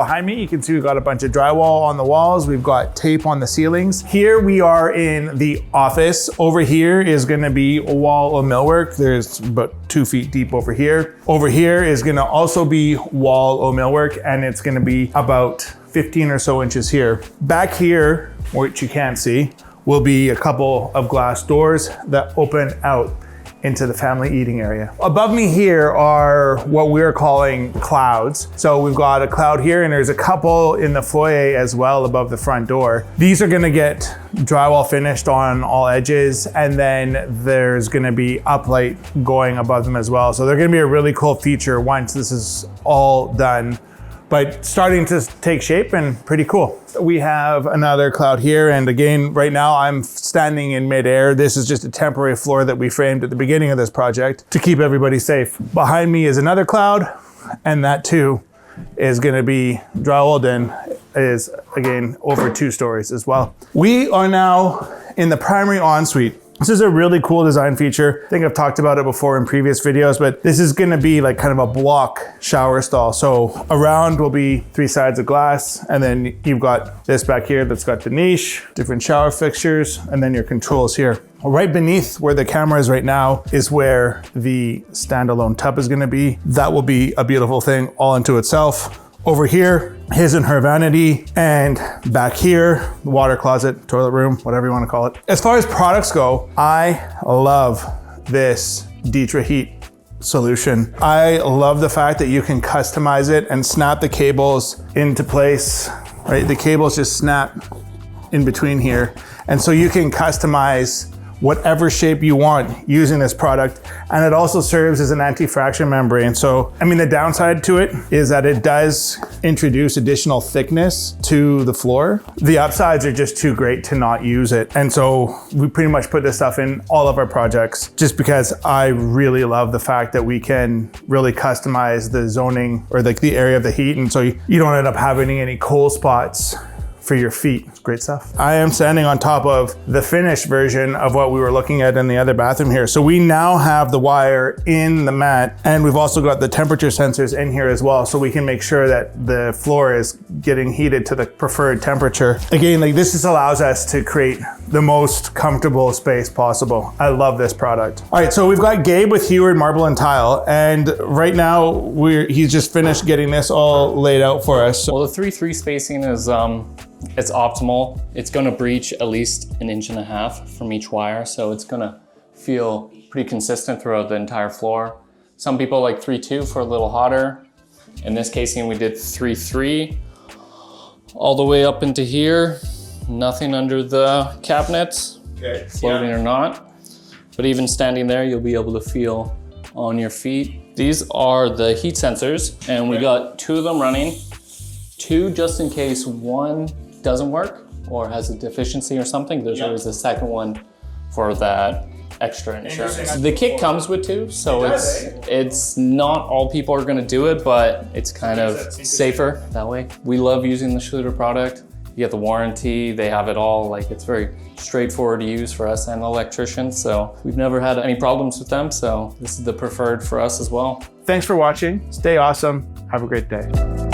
behind me, you can see we've got a bunch of drywall on the walls. We've got tape on the ceilings. Here we are in the office. Over here is gonna be a wall of millwork. There's about 2 feet deep over here. Over here is gonna also be wall of millwork, and it's gonna be about 15 or so inches here. Back here, which you can't see, will be a couple of glass doors that open out into the family eating area. Above me here are what we're calling clouds. So we've got a cloud here, and there's a couple in the foyer as well above the front door. These are gonna get drywall finished on all edges, and then there's gonna be uplight going above them as well. So they're gonna be a really cool feature once this is all done, but starting to take shape and pretty cool. We have another cloud here, and again, right now I'm standing in midair. This is just a temporary floor that we framed at the beginning of this project to keep everybody safe. Behind me is another cloud, and that too is gonna be drywalled in, is again over 2 stories as well. We are now in the primary ensuite. This is a really cool design feature. I think I've talked about it before in previous videos, but this is gonna be like kind of a block shower stall. So around will be 3 sides of glass, and then you've got this back here that's got the niche, different shower fixtures, and then your controls here. Right beneath where the camera is right now is where the standalone tub is gonna be. That will be a beautiful thing all into itself. Over here, his and her vanity, and back here, the water closet, toilet room, whatever you want to call it. As far as products go, I love this Ditra Heat solution. I love the fact that you can customize it and snap the cables into place, right? The cables just snap in between here. And so you can customize whatever shape you want using this product. And it also serves as an anti-fracture membrane. So, I mean, the downside to it is that it does introduce additional thickness to the floor. The upsides are just too great to not use it. And so we pretty much put this stuff in all of our projects just because I really love the fact that we can really customize the zoning or like the area of the heat. And so you don't end up having any cold spots for your feet. It's great stuff. I am standing on top of the finished version of what we were looking at in the other bathroom here. So we now have the wire in the mat, and we've also got the temperature sensors in here as well, so we can make sure that the floor is getting heated to the preferred temperature. Again, like this just allows us to create the most comfortable space possible. I love this product. All right, so we've got Gabe with Huard Marble Tile, and right now he's just finished getting this all laid out for us. Well, the 3-3 spacing is it's optimal. It's gonna breach at least 1.5 inches from each wire, so it's gonna feel pretty consistent throughout the entire floor. Some people like 3-2 for a little hotter. In this casing, we did 3-3 all the way up into here. Nothing under the cabinets, okay, floating or not. But even standing there, you'll be able to feel on your feet. These are the heat sensors, and we got 2 of them running. 2 just in case one doesn't work or has a deficiency or something. There's always a second one for that extra insurance. The kit comes with 2, so it's not all people are gonna do it, but it's kind of safer that way. We love using the Schluter product. You get the warranty, they have it all. Like, it's very straightforward to use for us and electricians, so we've never had any problems with them, so this is the preferred for us as well. Thanks for watching. Stay awesome. Have a great day.